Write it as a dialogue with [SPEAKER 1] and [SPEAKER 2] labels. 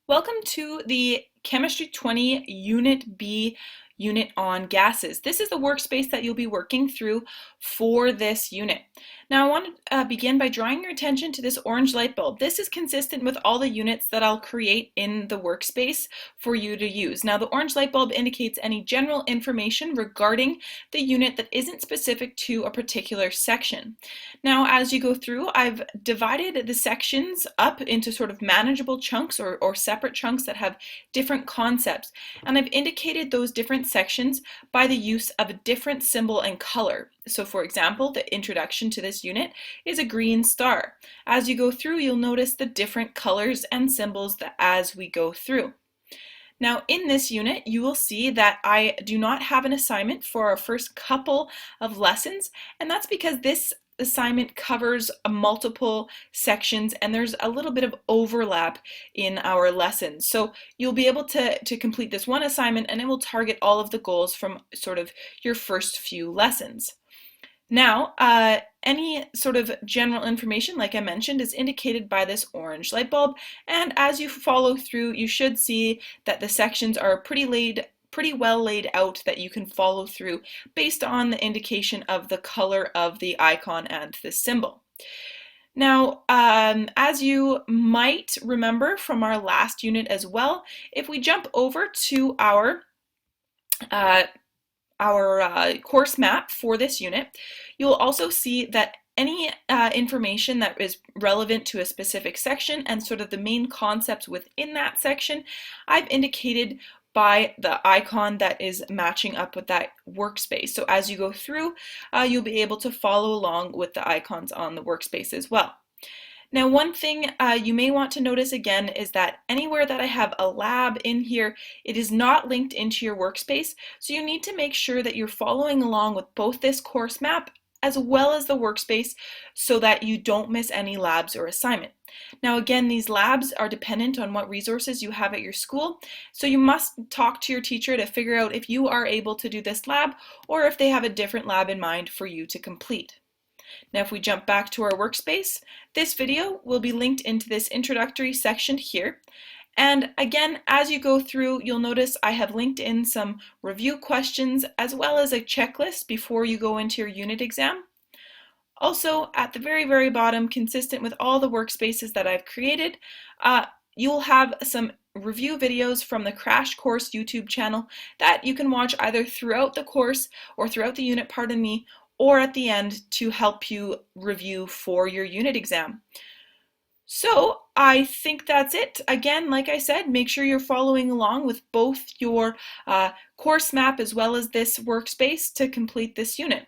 [SPEAKER 1] Welcome to the Chemistry 20 Unit B unit on gases. This is the workspace that you'll be working through for this unit. Now I want to begin by drawing your attention to this orange light bulb. This is consistent with all the units that I'll create in the workspace for you to use. Now the orange light bulb indicates any general information regarding the unit that isn't specific to a particular section. Now as you go through, I've divided the sections up into sort of manageable chunks or separate chunks that have different concepts, and I've indicated those different sections by the use of a different symbol and color. So for example, the introduction to this unit is a green star. As you go through, you'll notice the different colors and symbols as we go through. Now in this unit, you will see that I do not have an assignment for our first couple of lessons, and that's because this assignment covers multiple sections and there's a little bit of overlap in our lessons. So you'll be able to complete this one assignment and it will target all of the goals from sort of your first few lessons. Now, any sort of general information, like I mentioned, is indicated by this orange light bulb, and as you follow through, you should see that the sections are pretty well laid out that you can follow through based on the indication of the color of the icon and the symbol. Now, as you might remember from our last unit as well, if we jump over to our course map for this unit, you'll also see that any information that is relevant to a specific section and sort of the main concepts within that section, I've indicated by the icon that is matching up with that workspace. So as you go through, you'll be able to follow along with the icons on the workspace as well. Now one thing you may want to notice again is that anywhere that I have a lab in here, it is not linked into your workspace, so you need to make sure that you're following along with both this course map as well as the workspace so that you don't miss any labs or assignment. Now again, these labs are dependent on what resources you have at your school, so you must talk to your teacher to figure out if you are able to do this lab or if they have a different lab in mind for you to complete. Now if we jump back to our workspace, this video will be linked into this introductory section here. And again, as you go through, you'll notice I have linked in some review questions as well as a checklist before you go into your unit exam. Also, at the very bottom, consistent with all the workspaces that I've created, you'll have some review videos from the Crash Course YouTube channel that you can watch either throughout the course or throughout the unit, pardon me, or at the end to help you review for your unit exam. So I think that's it. Again, like I said, make sure you're following along with both your course map as well as this workspace to complete this unit.